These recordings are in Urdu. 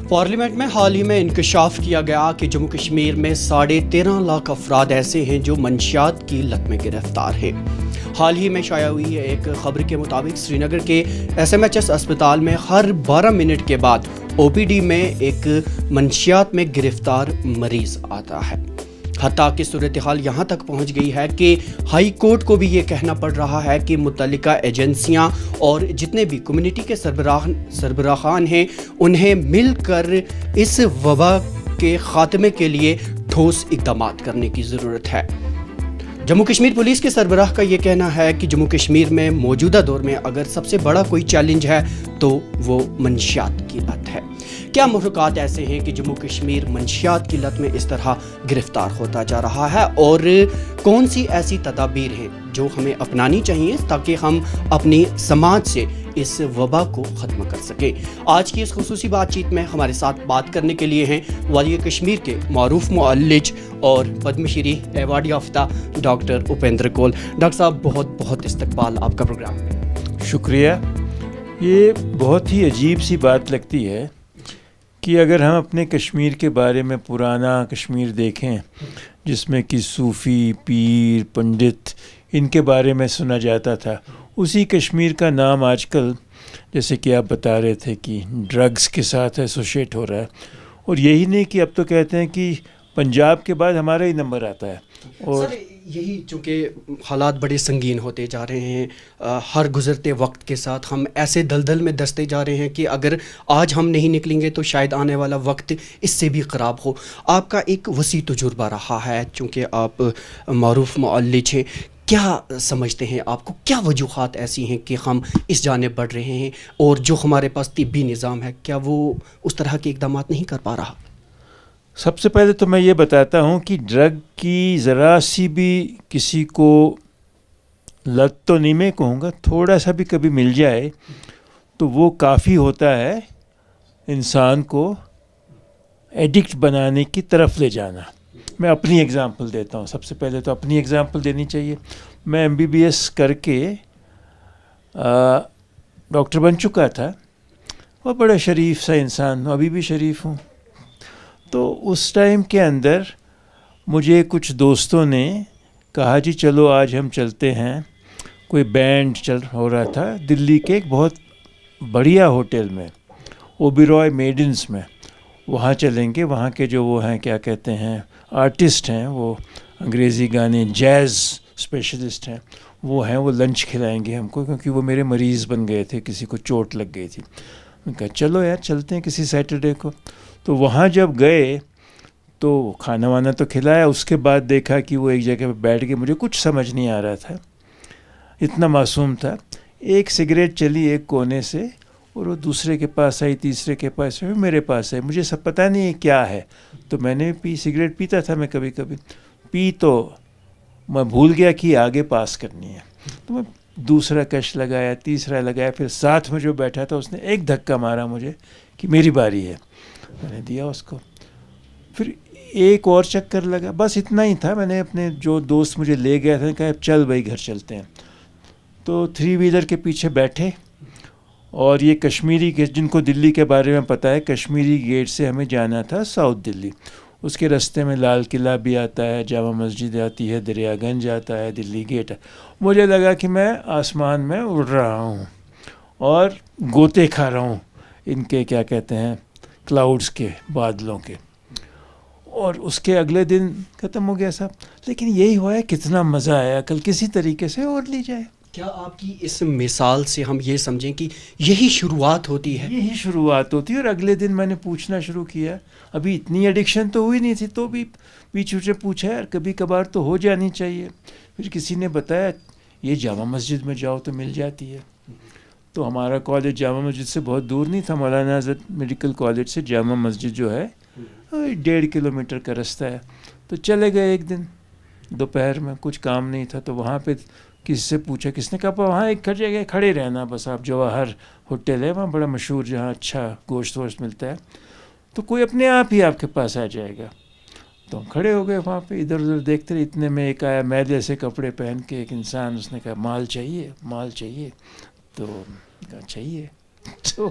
پارلیمنٹ میں حال ہی میں انکشاف کیا گیا کہ جموں کشمیر میں 13.5 لاکھ افراد ایسے ہیں جو منشیات کی لت میں گرفتار ہیں۔ حال ہی میں شائع ہوئی ایک خبر کے مطابق سری نگر کے SMHS اسپتال میں ہر 12 منٹ کے بعد OPD میں ایک منشیات میں گرفتار مریض آتا ہے۔ حتیٰ کہ صورتحال یہاں تک پہنچ گئی ہے کہ ہائی کورٹ کو بھی یہ کہنا پڑ رہا ہے کہ متعلقہ ایجنسیاں اور جتنے بھی کمیونٹی کے سربراہان ہیں انہیں مل کر اس وبا کے خاتمے کے لیے ٹھوس اقدامات کرنے کی ضرورت ہے۔ جموں کشمیر پولیس کے سربراہ کا یہ کہنا ہے کہ جموں کشمیر میں موجودہ دور میں اگر سب سے بڑا کوئی چیلنج ہے تو وہ منشیات کی لت ہے۔ کیا محرکات ایسے ہیں کہ جموں کشمیر منشیات کی لت میں اس طرح گرفتار ہوتا جا رہا ہے، اور کون سی ایسی تدابیر ہیں جو ہمیں اپنانی چاہیے تاکہ ہم اپنی سماج سے اس وبا کو ختم کر سکیں؟ آج کی اس خصوصی بات چیت میں ہمارے ساتھ بات کرنے کے لیے ہیں والی کشمیر کے معروف معالج اور پدم شری ایوارڈ یافتہ ڈاکٹر اپیندر کول۔ ڈاکٹر صاحب بہت بہت استقبال آپ کا پروگرام میں۔ شکریہ۔ یہ بہت ہی عجیب سی بات لگتی ہے کہ اگر ہم اپنے کشمیر کے بارے میں پرانا کشمیر دیکھیں جس میں کہ صوفی، پیر، پنڈت ان کے بارے میں سنا جاتا تھا، اسی کشمیر کا نام آج کل جیسے کہ آپ بتا رہے تھے کہ ڈرگز کے ساتھ ایسوشیٹ ہو رہا ہے، اور یہی نہیں کہ اب تو کہتے ہیں کہ پنجاب کے بعد ہمارا ہی نمبر آتا ہے۔ اور سر یہی چونکہ حالات بڑے سنگین ہوتے جا رہے ہیں، ہر گزرتے وقت کے ساتھ ہم ایسے دلدل میں دستے جا رہے ہیں کہ اگر آج ہم نہیں نکلیں گے تو شاید آنے والا وقت اس سے بھی خراب ہو۔ آپ کا ایک وسیع تجربہ رہا ہے، چونکہ آپ معروف معالج ہیں، کیا سمجھتے ہیں، آپ کو کیا وجوہات ایسی ہیں کہ ہم اس جانب بڑھ رہے ہیں اور جو ہمارے پاس طبی نظام ہے کیا وہ اس طرح کے اقدامات نہیں کر پا رہا؟ سب سے پہلے تو میں یہ بتاتا ہوں کہ ڈرگ کی ذرا سی بھی کسی کو لت تو نہیں میں کہوں گا، تھوڑا سا بھی کبھی مل جائے تو وہ کافی ہوتا ہے انسان کو ایڈکٹ بنانے کی طرف لے جانا۔ میں اپنی ایگزامپل دیتا ہوں، سب سے پہلے تو اپنی ایگزامپل دینی چاہیے۔ میں MBBS کر کے ڈاکٹر بن چکا تھا اور بڑا شریف سا انسان ہوں، ابھی بھی شریف ہوں۔ تو اس ٹائم کے اندر مجھے کچھ دوستوں نے کہا جی چلو آج ہم چلتے ہیں، کوئی بینڈ ہو رہا تھا دلی کے ایک بہت بڑھیا ہوٹل میں، اوبیرائے میڈنز میں، وہاں چلیں گے۔ وہاں کے جو وہ ہیں کیا کہتے ہیں آرٹسٹ ہیں، وہ انگریزی گانے جیز اسپیشلسٹ ہیں، وہ ہیں، وہ لنچ کھلائیں گے ہم کو، کیونکہ وہ میرے مریض بن گئے تھے، کسی کو چوٹ لگ گئی تھی۔ میں کہا چلو یار چلتے ہیں کسی سیٹرڈے کو۔ تو وہاں جب گئے تو کھانا وانا تو کھلایا، اس کے بعد دیکھا کہ وہ ایک جگہ پہ بیٹھ کے، مجھے کچھ سمجھ نہیں آ رہا تھا، اتنا معصوم تھا۔ ایک سگریٹ چلی ایک کونے سے اور وہ دوسرے کے پاس آئی، تیسرے کے پاس آئی، میرے پاس آئی، مجھے سب پتہ نہیں ہے کیا ہے۔ تو میں نے پی، سگریٹ پیتا تھا میں کبھی کبھی، پی تو میں بھول گیا کہ آگے پاس کرنی ہے، تو میں دوسرا کش لگایا، تیسرا لگایا، پھر ساتھ میں جو بیٹھا تھا اس نے ایک دھکا مارا مجھے کہ میری باری ہے، میں نے دیا اس کو۔ پھر ایک اور چکر لگا، بس اتنا ہی تھا۔ میں نے اپنے جو دوست مجھے لے گیا تھا کہا چل بھائی گھر چلتے ہیں، تو 3 ویلر کے پیچھے بیٹھے، اور یہ کشمیری گیٹ، جن کو دلی کے بارے میں پتہ ہے، کشمیری گیٹ سے ہمیں جانا تھا ساؤتھ دلی۔ اس کے راستے میں لال قلعہ بھی آتا ہے، جامع مسجد آتی ہے، دریا گنج آتا ہے، دلی گیٹ ہے۔ مجھے لگا کہ میں آسمان میں اڑ رہا ہوں اور گوتے کھا رہا ہوں ان کے کیا کہتے ہیں کلاؤڈز کے، بادلوں کے۔ اور اس کے اگلے دن ختم ہو گیا صاحب، لیکن یہی ہوا ہے کتنا مزہ آیا، کل کسی طریقے سے اور لی جائے۔ کیا آپ کی اس مثال سے ہم یہ سمجھیں کہ یہی شروعات ہوتی ہے؟ یہی شروعات ہوتی ہے، اور اگلے دن میں نے پوچھنا شروع کیا، ابھی اتنی ایڈکشن تو ہوئی نہیں تھی، تو بھی بیچ بیچ میں پوچھا یار کبھی کبھار تو ہو جانی چاہیے۔ پھر کسی نے بتایا یہ جامع مسجد میں جاؤ تو مل جاتی ہے۔ تو ہمارا کالج جامع مسجد سے بہت دور نہیں تھا، مولانا آزاد میڈیکل کالج سے جامع مسجد جو ہے 1.5 کلومیٹر کا رستہ ہے۔ تو چلے گئے ایک دن دوپہر میں، کچھ کام نہیں تھا، تو وہاں پہ کسی سے پوچھا، کس نے کہا وہاں ایک جگہ کھڑے رہنا بس، آپ جواہر ہوٹل ہے وہاں بڑا مشہور، جہاں اچھا گوشت ووشت ملتا ہے، تو کوئی اپنے آپ ہی آپ کے پاس آ جائے گا۔ تو ہم کھڑے ہو گئے وہاں پہ، ادھر ادھر دیکھتے رہے، اتنے میں ایک آیا میلے سے کپڑے پہن کے ایک انسان، اس نے کہا مال چاہیے، مال چاہیے، تو کہا چاہیے۔ تو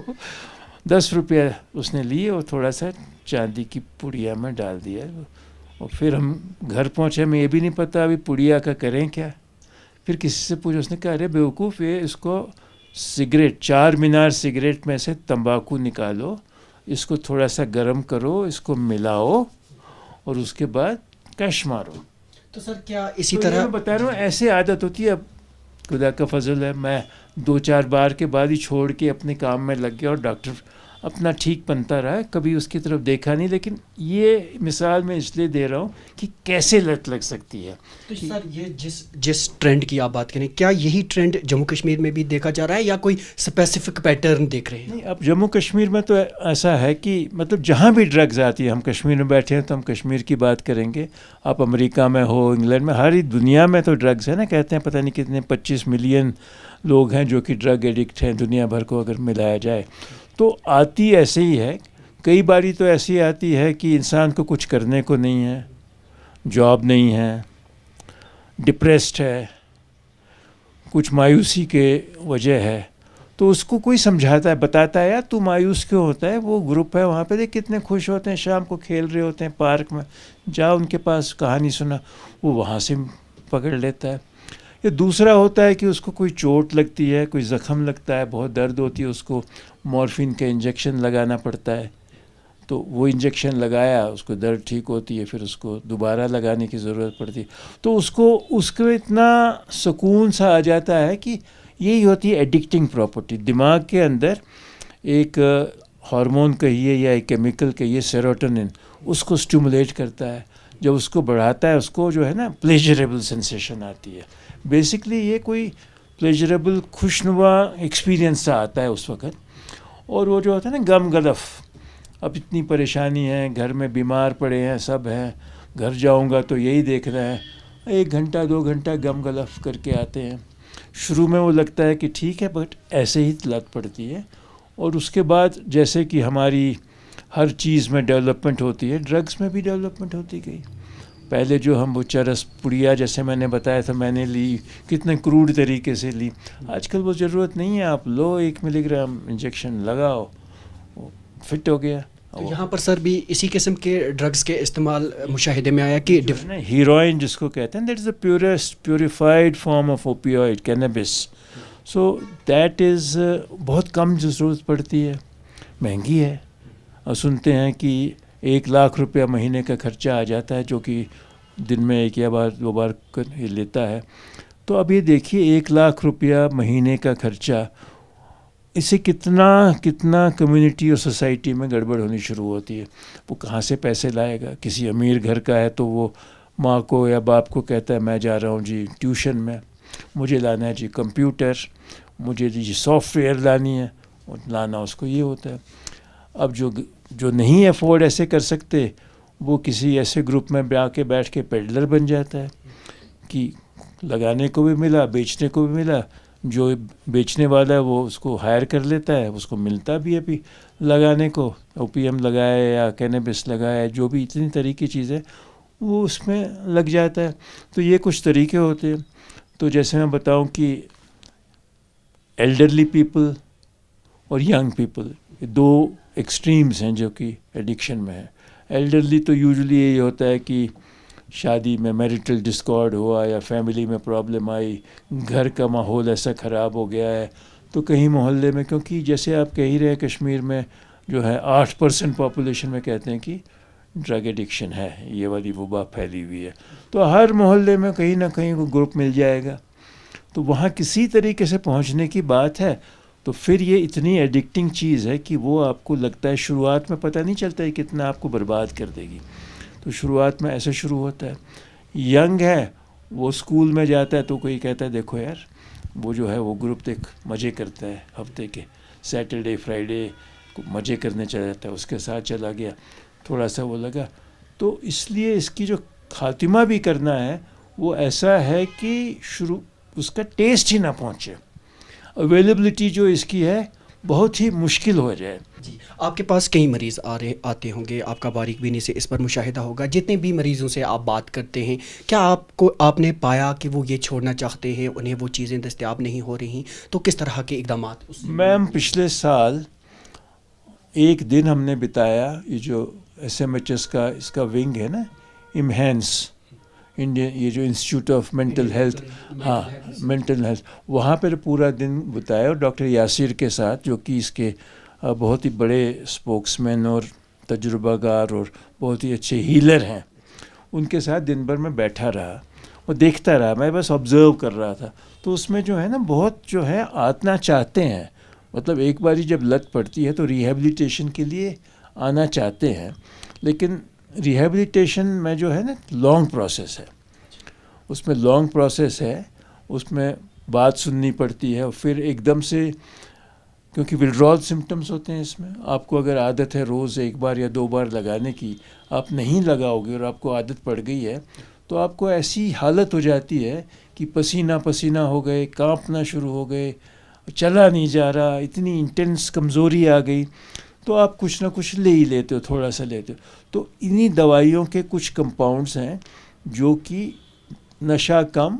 10 روپیہ اس نے لیے اور تھوڑا سا چاندی کی پڑیا میں ڈال دیا, اور پھر ہم گھر پہنچے, ہمیں یہ بھی نہیں پتہ ابھی پڑیا کا کریں کیا. پھر کسی سے پوچھا, اس نے کہا ارے بیوقوف, یہ اس کو سگریٹ, 4 مینار سگریٹ میں سے تمباکو نکالو, اس کو تھوڑا سا گرم کرو, اس کو ملاؤ اور اس کے بعد کش مارو. تو سر کیا اسی تو طرح میں بتا رہا ہوں ایسے عادت ہوتی ہے. اب خدا کا فضل ہے, میں 2-4 بار کے بعد ہی چھوڑ کے اپنے کام میں لگ گیا اور ڈاکٹر اپنا ٹھیک بنتا رہا ہے, کبھی اس کی طرف دیکھا نہیں. لیکن یہ مثال میں اس لیے دے رہا ہوں کہ کیسے لت لگ سکتی ہے. تو سر یہ جس ٹرینڈ کی آپ بات کریں, کیا یہی ٹرینڈ جموں کشمیر میں بھی دیکھا جا رہا ہے یا کوئی اسپیسیفک پیٹرن دیکھ رہے ہیں؟ نہیں, اب جموں کشمیر میں تو ایسا ہے کہ مطلب جہاں بھی ڈرگز آتی ہے, ہم کشمیر میں بیٹھے ہیں تو ہم کشمیر کی بات کریں گے. آپ امریکہ میں ہو, انگلینڈ میں, ہر دنیا میں تو ڈرگز ہے نا. کہتے ہیں پتہ نہیں کتنے 25 ملین لوگ ہیں جو کہ ڈرگ ایڈکٹ ہیں دنیا بھر کو اگر ملایا جائے. تو آتی ایسے ہی ہے, کئی باری تو ایسی آتی ہے کہ انسان کو کچھ کرنے کو نہیں ہے, جاب نہیں ہے, ڈپریسڈ ہے, کچھ مایوسی کے وجہ ہے, تو اس کو کوئی سمجھاتا ہے, بتاتا ہے یار تو مایوس کیوں ہوتا ہے, وہ گروپ ہے وہاں پہ دیکھ کتنے خوش ہوتے ہیں, شام کو کھیل رہے ہوتے ہیں پارک میں, جا ان کے پاس کہانی سنا, وہ وہاں سے پکڑ لیتا ہے. یہ دوسرا ہوتا ہے کہ اس کو کوئی چوٹ لگتی ہے, کوئی زخم لگتا ہے, بہت درد ہوتی ہے, اس کو مورفین کا انجیکشن لگانا پڑتا ہے, تو وہ انجیکشن لگایا, اس کو درد ٹھیک ہوتی ہے, پھر اس کو دوبارہ لگانے کی ضرورت پڑتی ہے. تو اس کو اتنا سکون سا آ جاتا ہے کہ یہی ہوتی ہے ایڈکٹنگ پراپرٹی. دماغ کے اندر ایک ہارمون کہیے یا ایک کیمیکل کہیے, سیروٹونن, اس کو اسٹیمولیٹ کرتا ہے. جب اس کو بڑھاتا ہے, اس کو جو ہے نا پلیجریبل سینسیشن آتی ہے. بیسکلی یہ کوئی پلیجریبل خوشنما ایکسپیرئنس سا آتا ہے اس وقت. اور وہ جو ہوتا ہے نا غم غلف, اب اتنی پریشانی ہے, گھر میں بیمار پڑے ہیں, سب ہیں, گھر جاؤں گا تو یہی دیکھنا ہے, 1 گھنٹہ 2 گھنٹہ غم غلف کر کے آتے ہیں. شروع میں وہ لگتا ہے کہ ٹھیک ہے, بٹ ایسے ہی لت پڑتی ہے. اور اس کے بعد جیسے کہ ہماری ہر چیز میں ڈیولپمنٹ ہوتی ہے, ڈرگس میں بھی ڈیولپمنٹ ہوتی گئی. پہلے جو ہم وہ چرس پڑیا جیسے میں نے بتایا تھا, میں نے لی, کتنے کروڈ طریقے سے لی. آج کل وہ ضرورت نہیں ہے, آپ لو 1 ملی گرام انجیکشن لگاؤ, فٹ ہو گیا. تو یہاں پر سر بھی اسی قسم کے ڈرگس کے استعمال مشاہدے میں آیا کہ ہیروئن جس کو کہتے ہیں, that is the purest purified form of opioid, cannabis. So that is بہت کم ضرورت پڑتی ہے, مہنگی ہے. اور سنتے ہیں کہ 1 لاکھ روپیہ مہینے کا خرچہ آ جاتا ہے, جو کہ دن میں 1 یا 2 بار لیتا ہے. تو اب یہ دیکھیے 1 لاکھ روپیہ مہینے کا خرچہ, اس سے کتنا کمیونٹی اور سوسائٹی میں گڑبڑ ہونی شروع ہوتی ہے. وہ کہاں سے پیسے لائے گا؟ کسی امیر گھر کا ہے تو وہ ماں کو یا باپ کو کہتا ہے میں جا رہا ہوں جی ٹیوشن میں, مجھے لانا ہے جی کمپیوٹر, مجھے جی سافٹ ویئر لانی ہے, اور لانا اس کو یہ ہوتا ہے. اب جو نہیں افورڈ ایسے کر سکتے, وہ کسی ایسے گروپ میں آ کے بیٹھ کے پیڈلر بن جاتا ہے کہ لگانے کو بھی ملا, بیچنے کو بھی ملا. جو بیچنے والا ہے وہ اس کو ہائر کر لیتا ہے, اس کو ملتا بھی ہے بھی لگانے کو, او پی ایم لگائے یا کینیبس لگائے, جو بھی اتنی طرح کی چیزیں وہ اس میں لگ جاتا ہے. تو یہ کچھ طریقے ہوتے ہیں. تو جیسے میں بتاؤں کہ ایلڈرلی پیپل اور ینگ پیپل, یہ 2 ایکسٹریمز ہیں جو کہ ایڈکشن میں ہے. ایلڈرلی تو یوزلی یہی ہوتا ہے کہ شادی میں میریٹل ڈسکارڈ ہوا یا فیملی میں پرابلم آئی, گھر کا ماحول ایسا خراب ہو گیا ہے, تو کہیں محلے میں, کیونکہ جیسے آپ کہہ ہی رہے ہیں کشمیر میں جو ہے 8% پاپولیشن میں کہتے ہیں کہ ڈرگ ایڈکشن ہے, یہ والی وبا پھیلی ہوئی ہے. تو ہر محلے میں کہیں نہ کہیں وہ گروپ مل جائے گا, تو وہاں کسی طریقے سے پہنچنے کی بات ہے. تو پھر یہ اتنی ایڈکٹنگ چیز ہے کہ وہ آپ کو لگتا ہے شروعات میں پتہ نہیں چلتا ہے کتنا آپ کو برباد کر دے گی. تو شروعات میں ایسے شروع ہوتا ہے. ینگ ہے, وہ اسکول میں جاتا ہے تو کوئی کہتا ہے دیکھو یار وہ جو ہے وہ گروپ دیکھ مزے کرتا ہے, ہفتے کے سیٹرڈے فرائیڈے مزے کرنے چلا جاتا ہے, اس کے ساتھ چلا گیا, تھوڑا سا وہ لگا. تو اس لیے اس کی جو خاتمہ بھی کرنا ہے وہ ایسا ہے کہ اس کا ٹیسٹ ہی نہ پہنچے, اویلیبلٹی جو اس کی ہے بہت ہی مشکل ہو جائے. جی, آپ کے پاس کئی مریض آتے ہوں گے, آپ کا باریک بینی سے اس پر مشاہدہ ہوگا. جتنے بھی مریضوں سے آپ بات کرتے ہیں, کیا آپ نے پایا کہ وہ یہ چھوڑنا چاہتے ہیں, انہیں وہ چیزیں دستیاب نہیں ہو رہی, تو کس طرح کے اقدامات؟ میم پچھلے سال ایک دن ہم نے بتایا یہ جو SMHS کا اس کا ونگ ہے نا امہینس انڈین یہ جو انسٹیٹیوٹ آف مینٹل ہیلتھ ہاں مینٹل ہیلتھ وہاں پر پورا دن بتایا اور ڈاکٹر یاسر کے ساتھ جو کہ اس کے بہت ہی بڑے اسپوکس مین اور تجربہ کار اور بہت ہی اچھے ہیلر ہیں ان کے ساتھ دن بھر میں بیٹھا رہا اور دیکھتا رہا میں بس آبزرو کر رہا تھا تو اس میں جو ہے نا بہت جو ہے آنا چاہتے ہیں مطلب ایک باری جب لت پڑتی ہے تو ریہیبلیٹیشن کے لیے آنا چاہتے ہیں لیکن ریہیبلیٹیشن میں جو ہے نا لانگ پروسیس ہے اس میں لانگ پروسیس ہے اس میں بات سننی پڑتی ہے اور پھر ایک دم سے کیونکہ ودرال سمٹمز ہوتے ہیں اس میں آپ کو اگر عادت ہے روز ایک بار یا 2 بار لگانے کی آپ نہیں لگاؤ گے اور آپ کو عادت پڑ گئی ہے تو آپ کو ایسی حالت ہو جاتی ہے کہ پسینہ پسینہ ہو گئے کانپنا شروع ہو گئے چلا نہیں جا رہا اتنی انٹینس کمزوری آ گئی تو آپ کچھ نہ کچھ لے ہی لیتے ہو تھوڑا سا لیتے ہو تو انہی دوائیوں کے کچھ کمپاؤنڈس ہیں جو کہ نشہ کم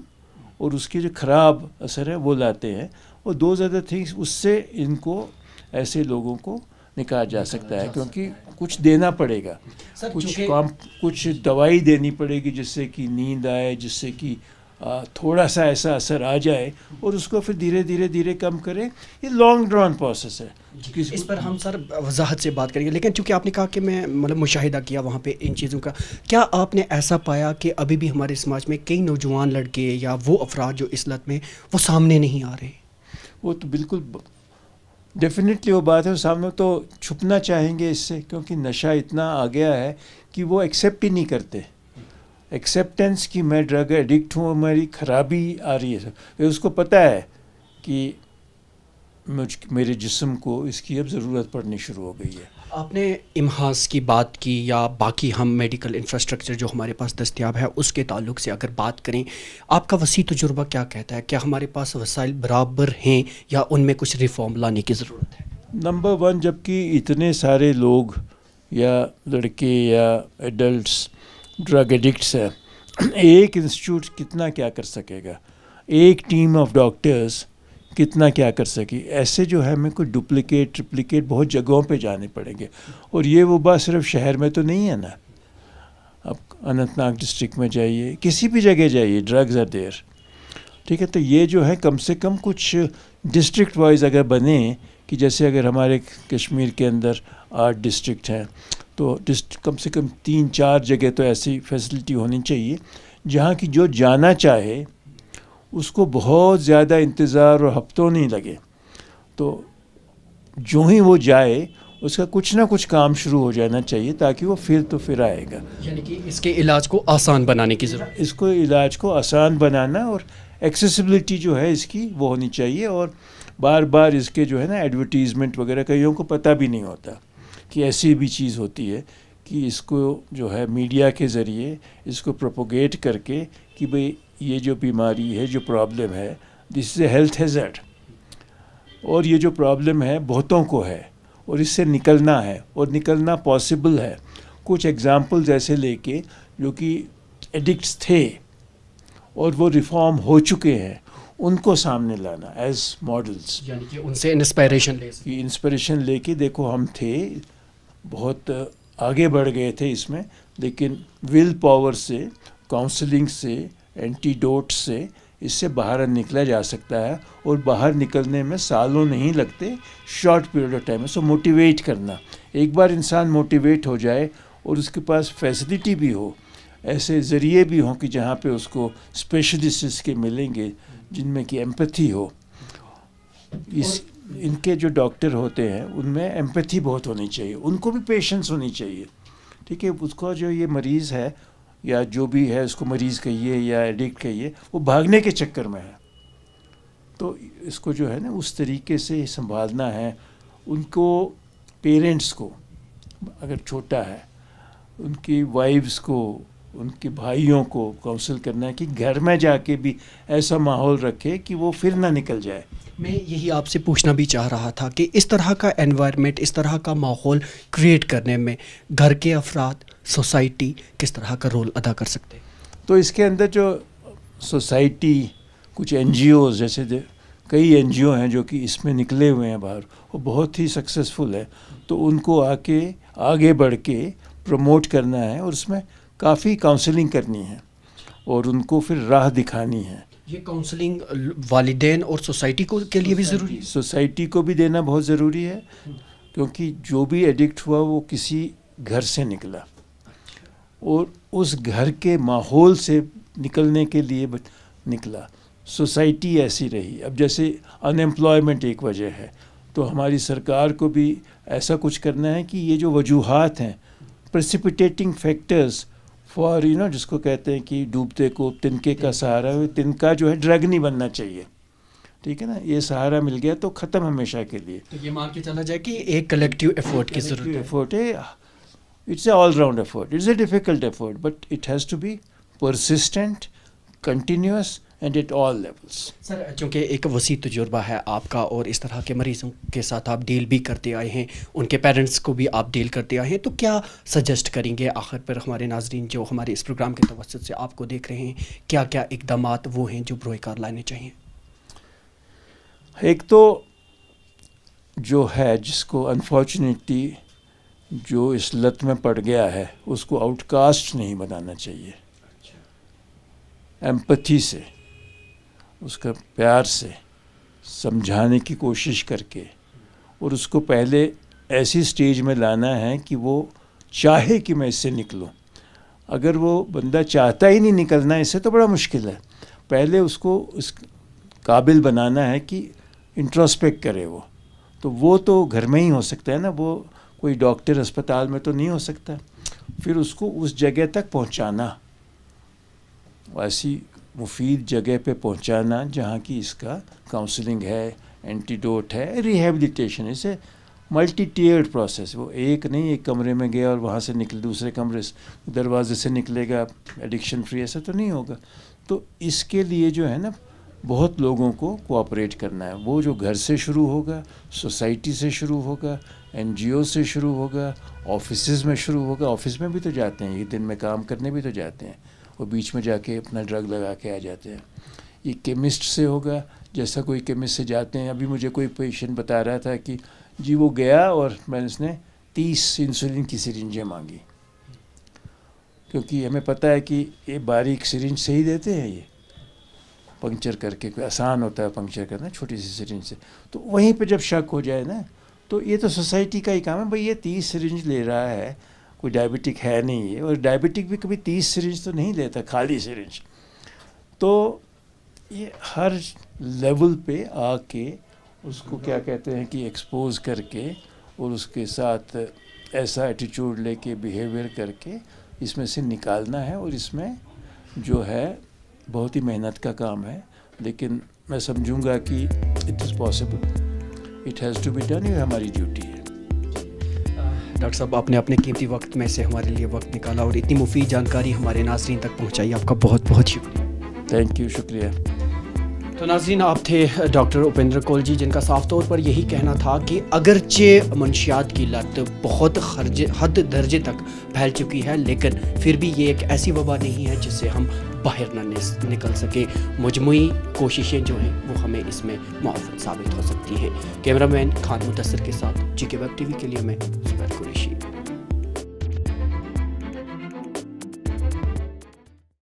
اور اس کے جو خراب اثر ہے وہ لاتے ہیں اور دوز ادر تھنگس اس سے ان کو ایسے لوگوں کو نکالا جا سکتا ہے کیونکہ کچھ دینا پڑے گا کچھ دوائی دینی پڑے گی جس سے کہ نیند آئے جس سے کہ تھوڑا سا ایسا اثر آ جائے اور اس کو پھر دھیرے کم کرے یہ لانگ ڈران پروسیس ہے اس پر ہم سر وضاحت سے بات کریں گے لیکن چونکہ آپ نے کہا کہ میں مطلب مشاہدہ کیا وہاں پہ ان چیزوں کا کیا آپ نے ایسا پایا کہ ابھی بھی ہمارے سماج میں کئی نوجوان لڑکے یا وہ افراد جو اس لت میں وہ سامنے نہیں آ رہے وہ تو بالکل ڈیفینیٹلی وہ بات ہے سامنے تو چھپنا چاہیں گے اس سے کیونکہ نشہ اتنا آ گیا ہے کہ وہ ایکسیپٹ ہی نہیں کرتے ایکسیپٹنس کی میں ڈرگ ایڈکٹ ہوں ہماری خرابی آ رہی ہے اس کو پتہ ہے کہ میرے جسم کو اس کی اب ضرورت پڑنی شروع ہو گئی ہے آپ نے امہاس کی بات کی یا باقی ہم میڈیکل انفراسٹرکچر جو ہمارے پاس دستیاب ہے اس کے تعلق سے اگر بات کریں آپ کا وسیع تجربہ کیا کہتا ہے کیا ہمارے پاس وسائل برابر ہیں یا ان میں کچھ ریفارم لانے کی ضرورت ہے نمبر 1 جب کہ اتنے سارے لوگ یا لڑکے یا ایڈلٹس ڈرگ ایڈکٹس ہیں ایک انسٹیٹیوٹ کتنا کیا کر سکے گا ایک ٹیم آف ڈاکٹرز کتنا کیا کر سکی ایسے جو ہے ہمیں کوئی ڈپلیکیٹ ٹرپلیکیٹ بہت جگہوں پہ جانے پڑیں گے اور یہ وہ بات صرف شہر میں تو نہیں ہے نا اب اننت ناگ ڈسٹرکٹ میں جائیے کسی بھی جگہ جائیے ڈرگز آر دیر ٹھیک ہے تو یہ جو ہے کم سے کم کچھ ڈسٹرکٹ وائز اگر بنے کہ جیسے اگر ہمارے کشمیر کے اندر 8 ڈسٹرکٹ ہیں تو کم سے کم 3-4 جگہ تو ایسی فیسلٹی ہونی چاہیے جہاں کی جو جانا چاہے اس کو بہت زیادہ انتظار اور ہفتوں نہیں لگے تو جو ہی وہ جائے اس کا کچھ نہ کچھ کام شروع ہو جانا چاہیے تاکہ وہ پھر آئے گا یعنی کہ اس کے علاج کو آسان بنانے کی ضرورت اس کو علاج کو آسان بنانا اور ایکسیسیبلٹی جو ہے اس کی وہ ہونی چاہیے اور بار بار اس کے جو ہے نا ایڈورٹیزمنٹ وغیرہ کئیوں کو پتہ بھی نہیں ہوتا کہ ایسی بھی چیز ہوتی ہے کہ اس کو جو ہے میڈیا کے ذریعے اس کو پروپوگیٹ کر کے کہ بھئی یہ جو بیماری ہے جو پرابلم ہے دس از اے ہیلتھ ہیزارڈ اور یہ جو پرابلم ہے بہتوں کو ہے اور اس سے نکلنا ہے اور نکلنا پاسبل ہے کچھ ایگزامپلز ایسے لے کے جو کہ ایڈکٹس تھے اور وہ ریفارم ہو چکے ہیں ان کو سامنے لانا ایز ماڈلز یعنی کہ ان سے انسپریشن لے کے دیکھو ہم تھے بہت آگے بڑھ گئے تھے اس میں لیکن ول پاور سے کاؤنسلنگ سے اینٹیڈوٹ سے اس سے باہر نکلا جا سکتا ہے اور باہر نکلنے میں سالوں نہیں لگتے شارٹ پیریڈ آف ٹائم ہے سو موٹیویٹ کرنا ایک بار انسان موٹیویٹ ہو جائے اور اس کے پاس فیسلٹی بھی ہو ایسے ذریعے بھی ہوں کہ جہاں پہ اس کو اسپیشلسٹس کے ملیں گے جن میں کہ ایمپتھی ہو ان کے جو ڈاکٹر ہوتے ہیں ان میں ایمپتھی بہت ہونی چاہیے ان کو بھی پیشنس ہونی چاہیے ٹھیک ہے اس کو جو یہ مریض ہے یا جو بھی ہے اس کو مریض کہیے یا ایڈکٹ کہیے وہ بھاگنے کے چکر میں ہے تو اس کو جو ہے نا اس طریقے سے سنبھالنا ہے ان کو پیرنٹس کو اگر چھوٹا ہے ان کی وائفز کو ان کے بھائیوں کو کاؤنسل کرنا ہے کہ گھر میں جا کے بھی ایسا ماحول رکھے کہ وہ پھر نہ نکل جائے میں یہی آپ سے پوچھنا بھی چاہ رہا تھا کہ اس طرح کا انوائرمنٹ اس طرح کا ماحول کریٹ کرنے میں گھر کے افراد سوسائٹی کس طرح کا رول ادا کر سکتے ہیں تو اس کے اندر جو سوسائٹی کچھ NGOs جیسے کئی NGO ہیں جو کہ اس میں نکلے ہوئے ہیں باہر، وہ بہت ہی سکسیزفل ہے، تو ان کو آ کے آگے بڑھ کے پروموٹ کرنا ہے، اور اس میں کافی کاؤنسلنگ کرنی ہے اور ان کو پھر راہ دکھانی ہے. یہ کاؤنسلنگ والدین اور سوسائٹی کو کے لیے بھی ضروری ہے؟ سوسائٹی کو بھی دینا بہت ضروری ہے، کیونکہ جو بھی ایڈکٹ ہوا وہ کسی گھر سے نکلا، اور اس گھر کے ماحول سے نکلنے کے لیے نکلا. سوسائٹی ایسی رہی. اب جیسے ان ایمپلائمنٹ ایک وجہ ہے، تو ہماری سرکار کو بھی ایسا کچھ کرنا ہے کہ یہ جو وجوہات ہیں، پریسیپیٹیٹنگ فیکٹرز فار جس کو کہتے ہیں کہ ڈوبتے کو تنکے کا سہارا، تنکا جو ہے ڈرگ نہیں بننا چاہیے. ٹھیک ہے نا، یہ سہارا مل گیا تو ختم ہمیشہ کے لیے. تو یہ مان کے چلا جائے کہ ایک کلیکٹیو ایفورٹ کی ضرورت ہے. ایفورٹ ہے، it's a all round effort, it's a difficult effort, but it has to be persistent, continuous and at all levels. Sir, چونکہ ایک وسیع تجربہ ہے آپ کا اور اس طرح کے مریضوں کے ساتھ آپ ڈیل بھی کرتے آئے ہیں، ان کے پیرنٹس کو بھی آپ ڈیل کرتے آئے ہیں، تو کیا سجیسٹ کریں گے آخر پر ہمارے ناظرین جو ہمارے اس پروگرام کے توسط سے آپ کو دیکھ رہے ہیں، کیا کیا اقدامات وہ ہیں جو بروئے کار لانے چاہیے؟ ایک تو جو ہے جس کو انفارچونیٹلی جو اس لت میں پڑ گیا ہے، اس کو آؤٹ کاسٹ نہیں بنانا چاہیے. ایمپتھی سے، اس کا پیار سے سمجھانے کی کوشش کر کے، اور اس کو پہلے ایسی سٹیج میں لانا ہے کہ وہ چاہے کہ میں اس سے نکلوں. اگر وہ بندہ چاہتا ہی نہیں نکلنا اس سے تو بڑا مشکل ہے. پہلے اس کو اس قابل بنانا ہے کہ انٹروسپیکٹ کرے. وہ تو گھر میں ہی ہو سکتا ہے نا، وہ کوئی ڈاکٹر اسپتال میں تو نہیں ہو سکتا. پھر اس کو اس جگہ تک پہنچانا، ایسی مفید جگہ پہ پہنچانا جہاں کی اس کا کاؤنسلنگ ہے، اینٹیڈوٹ ہے، ریہیبلیٹیشن. اسے ملٹی ٹیئرڈ پروسیس. وہ ایک نہیں ایک کمرے میں گیا اور وہاں سے نکل دوسرے کمرے سے دروازے سے نکلے گا ایڈکشن فری، ایسا تو نہیں ہوگا. تو اس کے لیے جو ہے نا بہت لوگوں کو کوآپریٹ کرنا ہے. وہ جو گھر سے شروع ہوگا، سوسائٹی سے شروع ہوگا، NGO سے شروع ہوگا، آفیسز میں شروع ہوگا. آفس میں بھی تو جاتے ہیں، یہ دن میں کام کرنے بھی تو جاتے ہیں، وہ بیچ میں جا کے اپنا ڈرگ لگا کے آ جاتے ہیں. یہ کیمسٹ سے ہوگا، جیسا کوئی کیمسٹ سے جاتے ہیں. ابھی مجھے کوئی پیشنٹ بتا رہا تھا کہ جی وہ گیا اور میں نے اس نے 30 انسولین کی سرنجیں مانگی، کیونکہ ہمیں پتہ ہے کہ یہ باریک سرنج سے ہی دیتے ہیں، یہ پنکچر کر کے، کوئی آسان ہوتا ہے پنکچر کرنا چھوٹی سی سرنج سے. تو وہیں پہ جب شک ہو جائے نا، تو یہ تو سوسائٹی کا ہی کام ہے. بھئی یہ 30 سرنج لے رہا ہے، کوئی ڈائبٹک ہے نہیں ہے، اور ڈائبٹک بھی کبھی 30 سرنج تو نہیں لیتا، خالی سرنج. تو یہ ہر لیول پہ آ کے اس کو کیا کہتے ہیں کہ ایکسپوز کر کے، اور اس کے ساتھ ایسا ایٹیچیوڈ لے کے بیہیویئر کر کے اس میں سے نکالنا ہے. اور اس میں جو ہے بہت ہی محنت کا کام ہے، لیکن میں سمجھوں گا کہ it is possible, it has to be done. یہ ہماری ڈیوٹی ہے. ڈاکٹر صاحب، آپ نے اپنے قیمتی وقت میں سے ہمارے لیے وقت نکالا اور اتنی مفید جانکاری ہمارے ناظرین تک پہنچائی، آپ کا بہت بہت شکریہ. تھینک یو، شکریہ. تو ناظرین، آپ تھے ڈاکٹر اپیندر کول جی، جن کا صاف طور پر یہی کہنا تھا کہ اگرچہ منشیات کی لت بہت حد درجے تک پھیل چکی ہے، لیکن پھر بھی یہ ایک ایسی وبا نہیں ہے جس سے ہم باہر نہ نکل سکیں. مجموعی کوششیں جو ہیں وہ ہمیں اس میں معاون ثابت ہو سکتی ہیں. کیمرہ مین خان مدثر کے ساتھ GK ویب TV کے لیے میں زبیر قریشی.